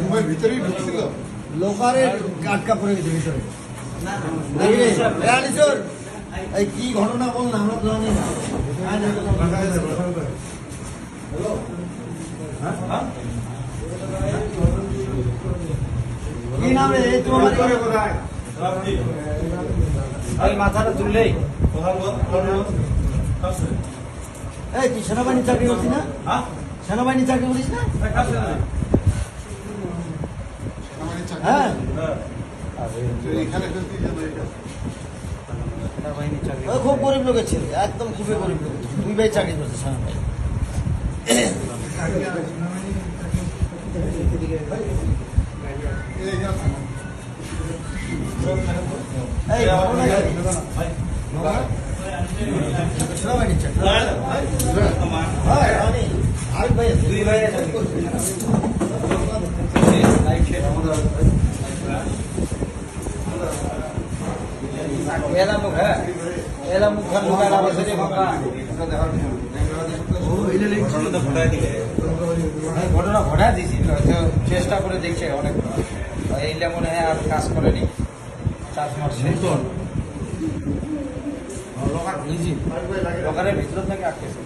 রুমের ভিতরেই ঢুকছিল লোকারে আটকা পড়ে গেছে ভিতরে। এই কি ঘটনা বল না, আমরা তো জানি না। কি নাম রে তোমার? মাথাটা তুললেই এই তুই সেনাবাহিনী চাকরি করছিস না? সেনাবাহিনী চাকরি করিস না? হ্যাঁ, এখানে খুব গরিব লোকের ছেলে, একদম খুবই গরিব লোক। দুই ভাই চাকরি করছে সেনাবাহিনী। এই সেনাবাহিনী চাকরি আরেক ভাই আছে, দুই ভাই আছে। এলা মুখ হ্যাঁ, এলা মুখ খান মুখ আলা বসে বাবা ঘটনা ঘটা দিছি, চেষ্টা করে দেখছে অনেক। এইটা মনে হয় আর কাজ করেনি, 4 মাস লোকারের ভিতর থেকে আটকেছে।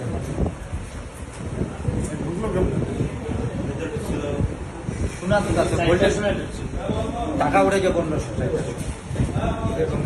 শোনা তো টাকা উঠে যে 1500 টাকা এরকম